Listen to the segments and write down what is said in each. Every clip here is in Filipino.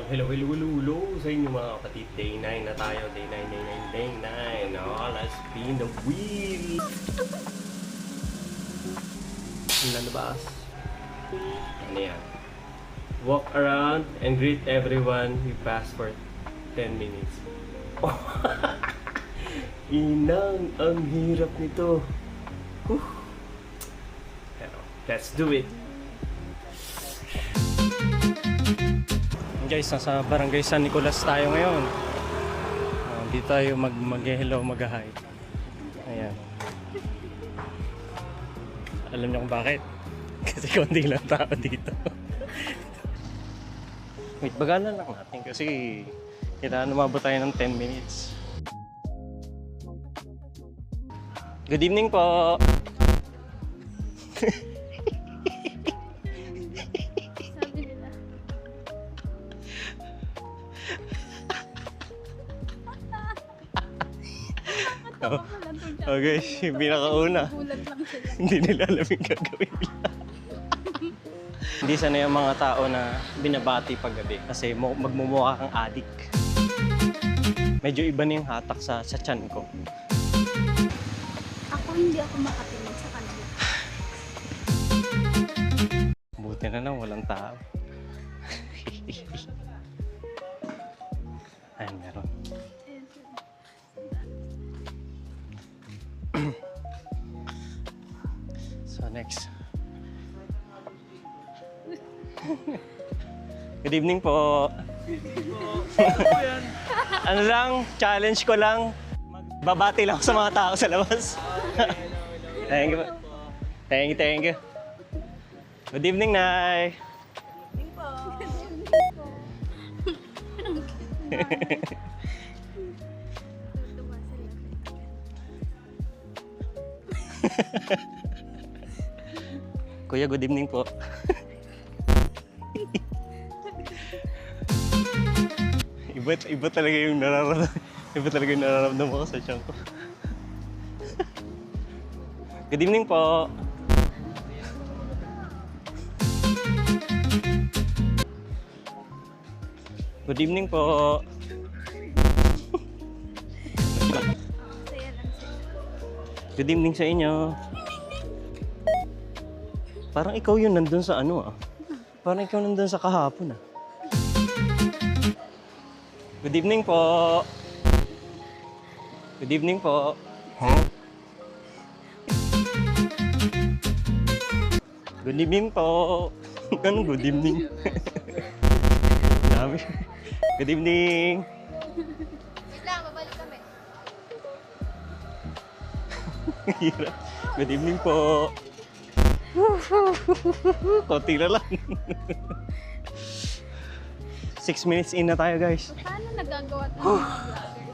Hello sa inyo mga kapatid. Day 9 na tayo. Day 9. Oh, let's spin the wheel. Ang lalabas. Ano yan? Walk around and greet everyone we pass for 10 minutes. Inang, ang hirap nito. Pero, let's do it. Guys, nasa Barangay San Nicolas tayo ngayon. Dito tayo mag-hello, mag-hi. Ayan. Alam niyo kung bakit? Kasi konti lang tao dito. Wait, bagalan lang natin kasi kailangan umabot tayo ng 10 minutes. Good evening po! Okay, yung pinakauna. Hindi nila alam yung gagawin nila. Hindi sana yung mga tao na binabati paggabi kasi magmumukha kang adik. Medyo iba na yung hatak sa tiyan ko. Hindi ako makatingin sa kanila. Buti na lang walang tao. Ayun, meron. So next. Good evening po. Ano lang, challenge ko lang. Magbabati lang sa mga tao sa labas. Thank you. Thank you. Good evening, Nay. Kuya, good evening po. Iba talaga yung nararamdaman ko sa tiyan ko. Good evening po. Good evening po. Good evening sa inyo. Parang ikaw yun nandun sa ano ah. Parang ikaw nandun sa kahapon ah. Good evening po. Good evening po. Huh? Good evening po. Ganun good evening. Dami. Good evening. Wait lang, babalik kami. Hirap. Good evening po. Konti na lang. 6 minutes in na tayo, guys. Paano nagagawa ito ng mga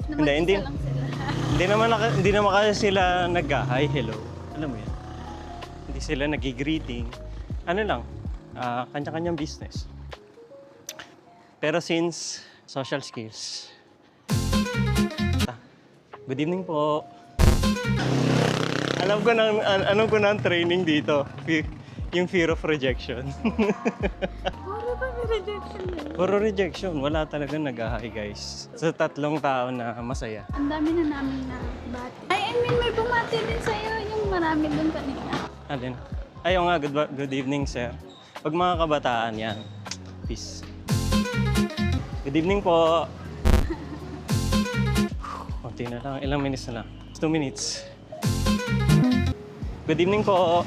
vloggers? Hindi. Lang sila. Hindi naman kasi sila nag-hi, hello. Alam mo yan. Hindi sila nag-greeting. Ano lang, kanya-kanyang business. Pero since social skills. Good evening po. Alam ko na ang training dito. Yung fear of rejection. Puro ba may rejection yun? Puro rejection. Wala talaga nag-hi, guys. Sa 3 tao na masaya. Ang dami na namin na bati. I mean, may bumati din sa'yo yung marami dun kanina. Alin? Ayaw nga, good evening, sir. Pag mga kabataan yan, peace. Good evening po. Konti na lang, ilang minutes na lang. 2 minutes. Good evening po.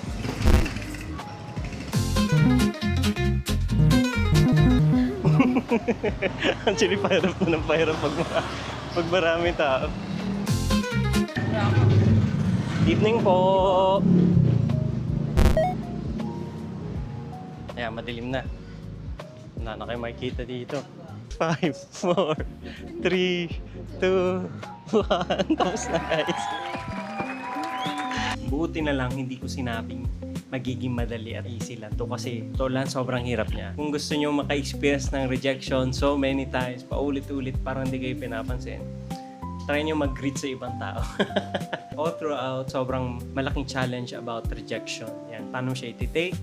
Actually, pahirap na ng pahirap pag marami tao. Evening po. Ayan, madilim na. Wala na kayo makikita dito. 5, 4, 3, 2, 1. Tapos na, guys. Buti na lang hindi ko sinabing magiging madali at easy lang to kasi to lang sobrang hirap niya. Kung gusto niyo maka-experience ng rejection so many times, paulit-ulit, parang hindi kayo pinapansin, try nyo mag-greet sa ibang tao. All throughout, sobrang malaking challenge about rejection. Yan, paano siya iti-take?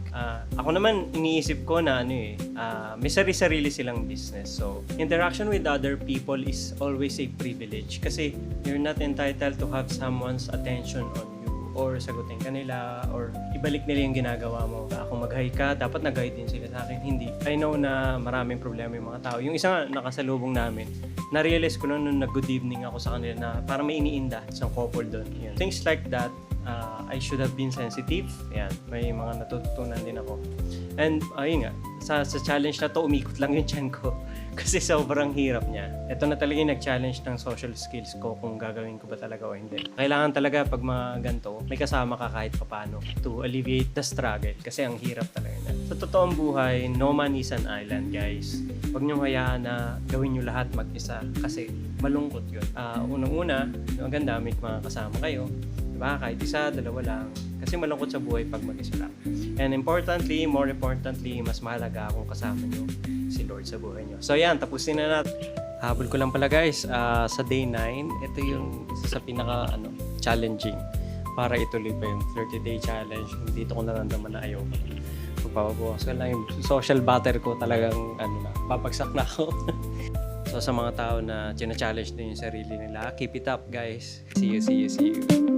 Ako naman, iniisip ko na may sarili-sarili silang business. So, interaction with other people is always a privilege kasi you're not entitled to have someone's attention on you or sagutin ka nila or ibalik nila yung ginagawa mo. Kung mag-hi ka, dapat nag-hi din sila sa akin. Hindi. I know na maraming problema yung mga tao. Yung isa nga nakasalubong namin, na-realize ko nung nag-good evening ako sa kanila na parang may iniinda isang couple doon. Yan. Things like that, I should have been sensitive. Yan. May mga natutunan din ako. And ayun nga, sa challenge na to, umikot lang yung tiyan ko. Kasi sobrang hirap niya. Ito na talaga yung nag-challenge ng social skills ko kung gagawin ko ba talaga o hindi. Kailangan talaga pag mga ganito, may kasama ka kahit papano to alleviate the struggle. Kasi ang hirap talaga na. Sa totoong buhay, no man is an island, guys. Huwag niyong hayaan na gawin niyo lahat mag-isa kasi malungkot yun. Unang-una, maganda may mga kasama kayo. Diba? Kahit isa, dalawa lang. Kasi malungkot sa buhay pag mag-isa lang. And more importantly, mas mahalaga kung kasama niyo si Lord sa buhay niyo. So yan, tapusin na natin. Habol ko lang pala guys, sa day 9, ito yung isa sa pinaka challenging para ituloy pa yung 30-day challenge. Dito ko naramdaman na ayoko. Magpapabukas ko lang yung social battery ko talagang babagsak na ako. So sa mga tao na challenge din yung sarili nila, keep it up guys. See you.